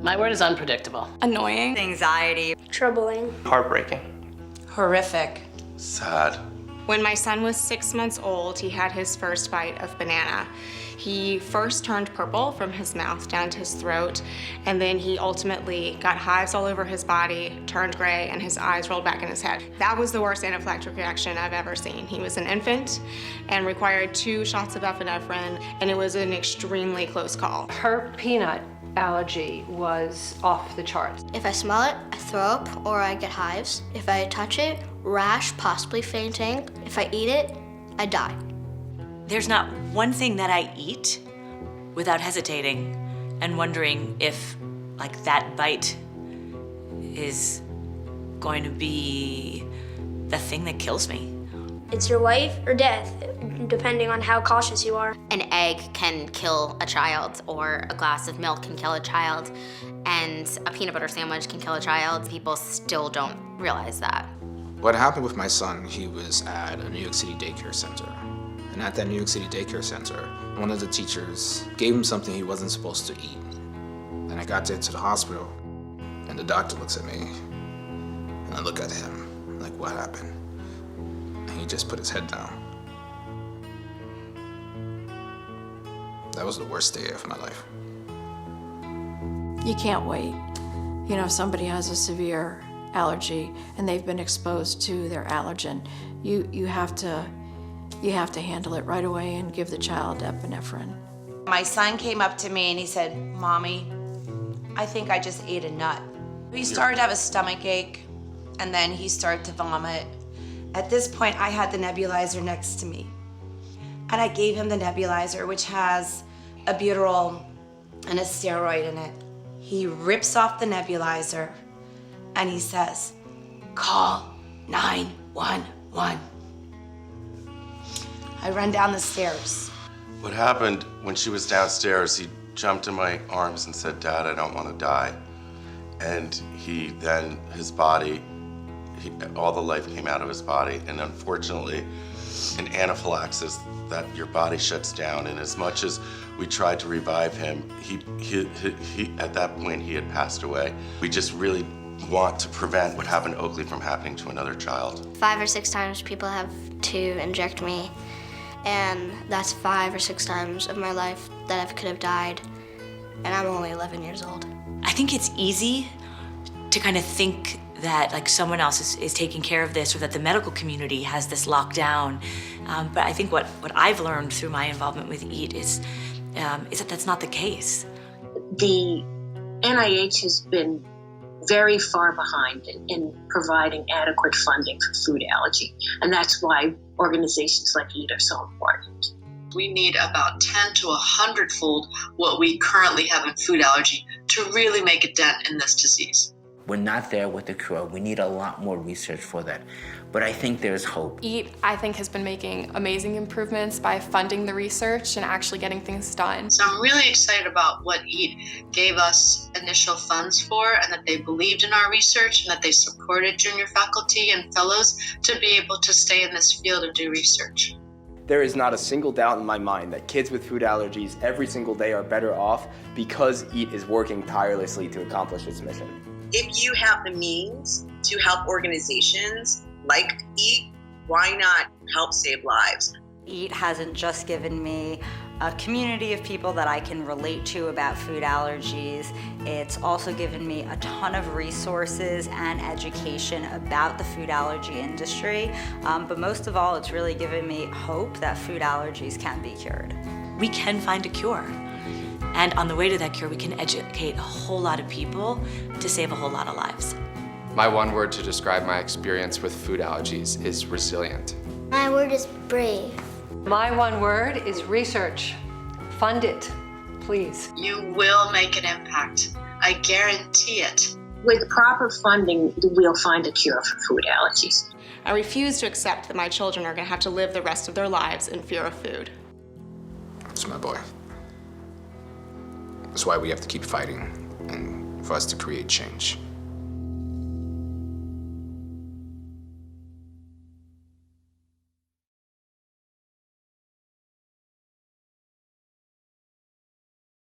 My word is unpredictable. Annoying. Anxiety. Troubling. Heartbreaking. Horrific. Sad. When my son was 6 months old, he had his first bite of banana. He first turned purple from his mouth down to his throat, and then he ultimately got hives all over his body, turned gray, and his eyes rolled back in his head. That was the worst anaphylactic reaction I've ever seen. He was an infant and required 2 shots of epinephrine, and it was an extremely close call. Her peanut allergy was off the charts. If I smell it, I throw up or I get hives. If I touch it, rash, possibly fainting. If I eat it, I die. There's not one thing that I eat without hesitating and wondering if, like, that bite is going to be the thing that kills me. It's your life or death, depending on how cautious you are. An egg can kill a child, or a glass of milk can kill a child, and a peanut butter sandwich can kill a child. People still don't realize that. What happened with my son, he was at a New York City daycare center. And at that New York City daycare center, one of the teachers gave him something he wasn't supposed to eat. And I got to the hospital, and the doctor looks at me, and I look at him, like, what happened? And he just put his head down. That was the worst day of my life. You can't wait. You know, if somebody has a severe allergy and they've been exposed to their allergen, you have to handle it right away and give the child epinephrine. My son came up to me and he said, "Mommy, I think I just ate a nut." He started to have a stomach ache, and then he started to vomit. At this point, I had the nebulizer next to me, and I gave him the nebulizer, which has a albuterol and a steroid in it. He rips off the nebulizer, and he says, "Call 911. I run down the stairs. What happened when she was downstairs, he jumped in my arms and said, "Dad, I don't want to die." And his body, all the life came out of his body. And unfortunately, in anaphylaxis, that your body shuts down. And as much as we tried to revive him, he at that point, he had passed away. We just really want to prevent what happened to Oakley from happening to another child. 5 or 6 times people have to inject me, and that's 5 or 6 times of my life that I could have died, and I'm only 11 years old. I think it's easy to kind of think that, like, someone else is taking care of this, or that the medical community has this locked down. But I think what I've learned through my involvement with EAT is that that's not the case. The NIH has been very far behind in providing adequate funding for food allergy, and that's why organizations like EAT are so important. We need about 10 to 100-fold what we currently have in food allergy to really make a dent in this disease. We're not there with the cure. We need a lot more research for that. But I think there's hope. EAT, I think, has been making amazing improvements by funding the research and actually getting things done. So I'm really excited about what EAT gave us initial funds for, and that they believed in our research, and that they supported junior faculty and fellows to be able to stay in this field and do research. There is not a single doubt in my mind that kids with food allergies every single day are better off because EAT is working tirelessly to accomplish its mission. If you have the means to help organizations like EAT, why not help save lives? EAT hasn't just given me a community of people that I can relate to about food allergies. It's also given me a ton of resources and education about the food allergy industry. But most of all, it's really given me hope that food allergies can be cured. We can find a cure. And on the way to that cure, we can educate a whole lot of people to save a whole lot of lives. My one word to describe my experience with food allergies is resilient. My word is brave. My one word is research. Fund it, please. You will make an impact. I guarantee it. With proper funding, we'll find a cure for food allergies. I refuse to accept that my children are going to have to live the rest of their lives in fear of food. It's my boy. That's why we have to keep fighting and for us to create change.